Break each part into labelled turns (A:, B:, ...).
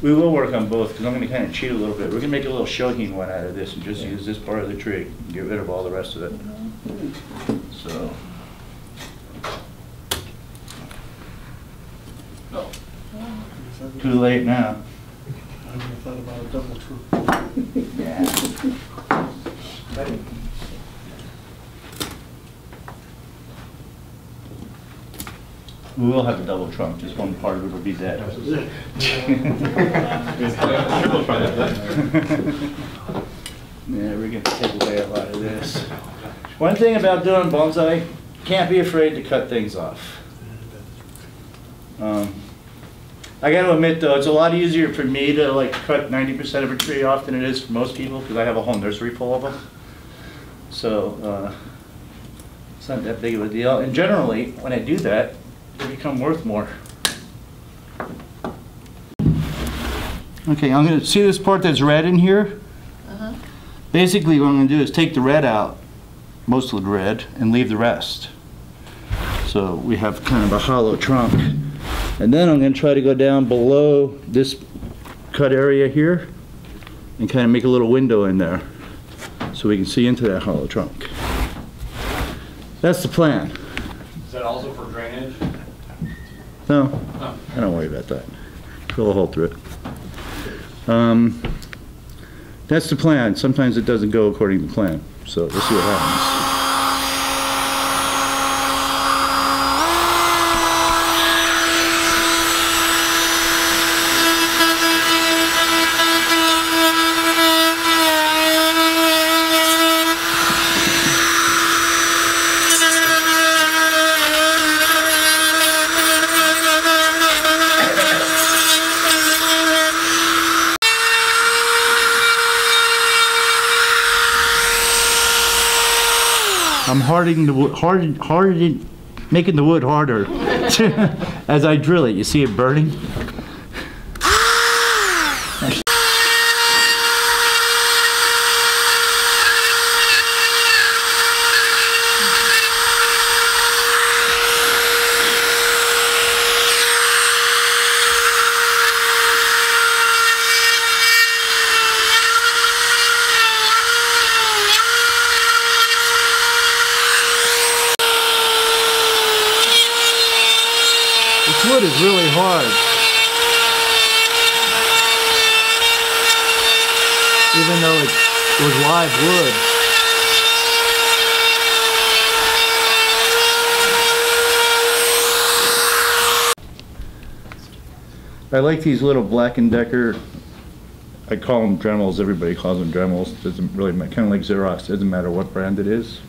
A: We will work on both, because I'm going to kind of cheat a little bit. We're going to make a little Shohin one out of this and just use this part of the tree and get rid of all the rest of it. So. Oh. Too late now.
B: I never thought about a double trunk.
A: Yeah. We will have a double trunk, just one part of it will be dead. Yeah, we're going to take away a lot of this. One thing about doing bonsai, can't be afraid to cut things off. I got to admit though, it's a lot easier for me to like cut 90% of a tree off than it is for most people, because I have a whole nursery full of them. So it's not that big of a deal. And generally, when I do that, they become worth more. Okay, I'm going to see this part that's red in here. Basically, what I'm going to do is take the red out, most of the red, and leave the rest. So we have kind of a hollow trunk. And then I'm going to try to go down below this cut area here and kind of make a little window in there so we can see into that hollow trunk. That's the plan.
C: Is that also for drainage?
A: No, I don't worry about that. Drill a hole through it. That's the plan. Sometimes it doesn't go according to plan, so we'll see what happens. I'm hardening the wood, making the wood harder as I drill it. You see it burning? This wood is really hard. Even though it was live wood. I like these little Black & Decker, I call them Dremels, everybody calls them Dremels, doesn't really matter, kind of like Xerox, doesn't matter what brand it is.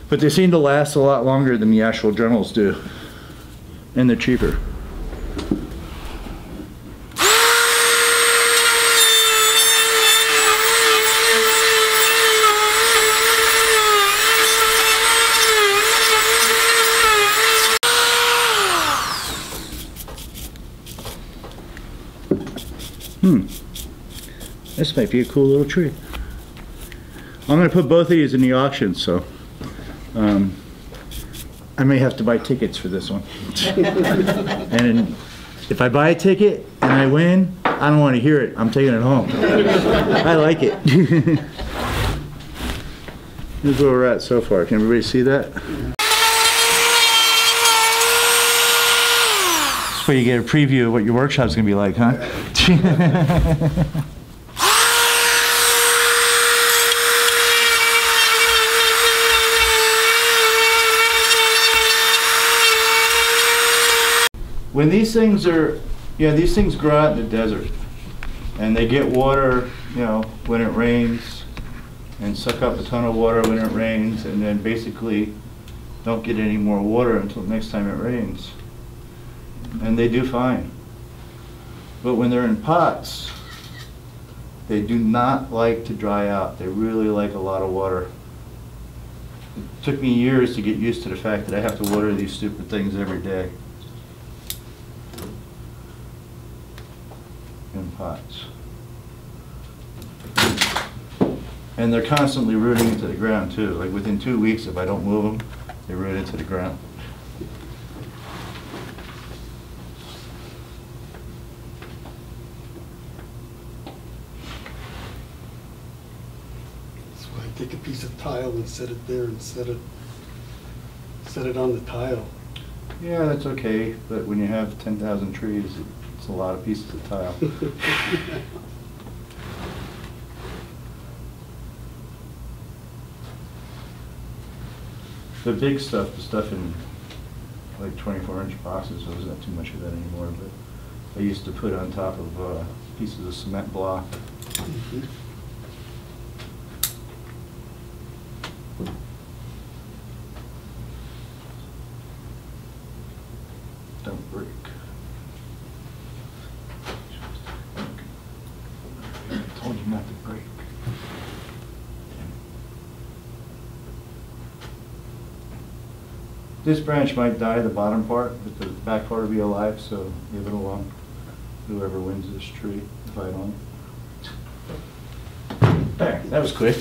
A: But they seem to last a lot longer than the actual Dremels do. And they're cheaper. This might be a cool little tree. I'm going to put both of these in the auction, so I may have to buy tickets for this one. And if I buy a ticket and I win, I don't want to hear it. I'm taking it home. I like it. Here's where we're at so far. Can everybody see that? That's where you get a preview of what your workshop's going to be like, huh? When these things are, these things grow out in the desert, and they get water, when it rains, and suck up a ton of water when it rains, and then basically don't get any more water until next time it rains. And they do fine. But when they're in pots, they do not like to dry out. They really like a lot of water. It took me years to get used to the fact that I have to water these stupid things every day. In pots. And they're constantly rooting into the ground too. Like within 2 weeks, if I don't move them, they root into the ground.
B: take a piece of tile and set it there and set it on the tile.
A: Yeah, that's okay, but when you have 10,000 trees, it's a lot of pieces of tile. The big stuff, the stuff in like 24-inch boxes, there's not too much of that anymore, but I used to put on top of pieces of cement block.
B: Mhm.
A: Don't break. I told you not to break. This branch might die, the bottom part, but the back part will be alive, so leave it alone. Whoever wins this tree, if I don't. There, that was quick.